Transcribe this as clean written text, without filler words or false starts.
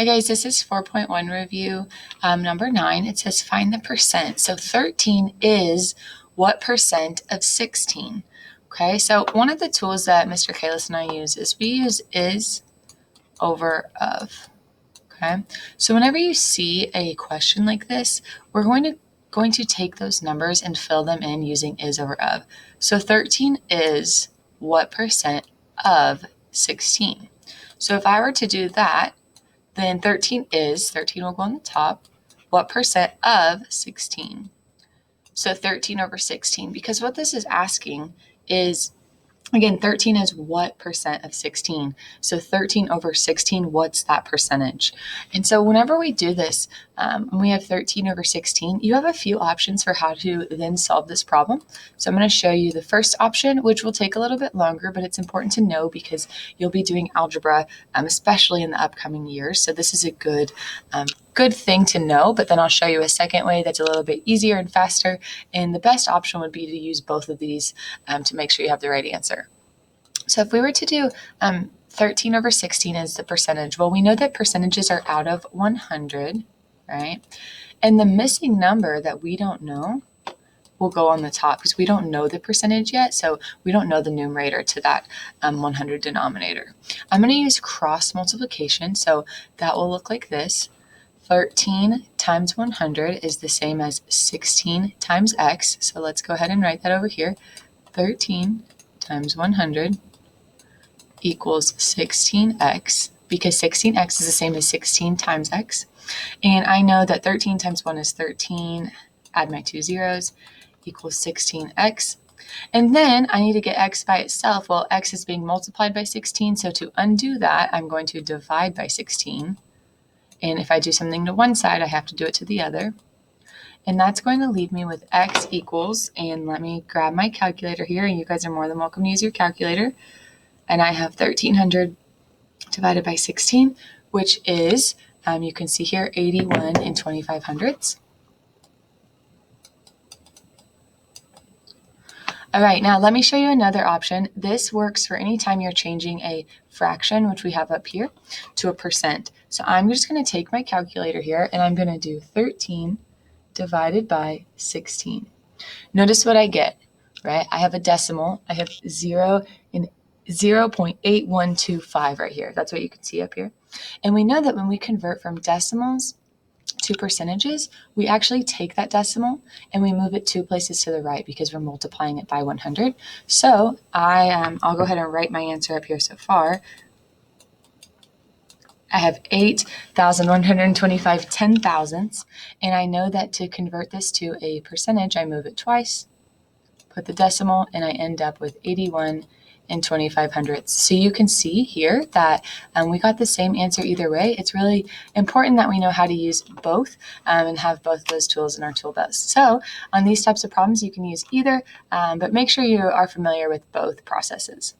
Hi guys, this is 4.1 review number 9. It says find the percent. So 13 is what percent of 16? Okay, so one of the tools that Mr. Kalis and I use is we use is over of. Okay, so whenever you see a question like this, we're going to take those numbers and fill them in using is over of. So 13 is what percent of 16? So if I were to do that, then 13 will go on the top, what percent of 16? So 13 over 16, because what this is asking is, again, 13 is what percent of 16? So 13 over 16, what's that percentage? And so whenever we do this, when we have 13 over 16, you have a few options for how to then solve this problem. So I'm going to show you the first option, which will take a little bit longer, but it's important to know because you'll be doing algebra, especially in the upcoming years. So this is a good thing to know, but then I'll show you a second way that's a little bit easier and faster. And the best option would be to use both of these to make sure you have the right answer. So if we were to do 13 over 16 as the percentage, well, we know that percentages are out of 100, right? And the missing number that we don't know will go on the top because we don't know the percentage yet, so we don't know the numerator to that 100 denominator. I'm going to use cross multiplication, so that will look like this. 13 times 100 is the same as 16 times x, so let's go ahead and write that over here. 13 times 100 equals 16x, because 16x is the same as 16 times x. And I know that 13 times 1 is 13, add my 2 zeros, equals 16x. And then I need to get x by itself. Well, x is being multiplied by 16, so to undo that, I'm going to divide by 16. And if I do something to one side, I have to do it to the other. And that's going to leave me with x equals, and let me grab my calculator here, and you guys are more than welcome to use your calculator. And I have 1,300 divided by 16, which is, you can see here, 81 and 25/100. All right, now let me show you another option. This works for any time you're changing a fraction, which we have up here, to a percent. So I'm just going to take my calculator here, and I'm going to do 13 divided by 16. Notice what I get, right? I have a decimal. I have 0.8125 right here. That's what you can see up here. And we know that when we convert from decimals to percentages, we actually take that decimal and we move it 2 places to the right because we're multiplying it by 100. So I'll go ahead and write my answer up here so far. I have 8,125 10,000ths, and I know that to convert this to a percentage, I move it twice, put the decimal, and I end up with 81 and 25/100. So you can see here that we got the same answer either way. It's really important that we know how to use both and have both those tools in our tool belt. So on these types of problems, you can use either, but make sure you are familiar with both processes.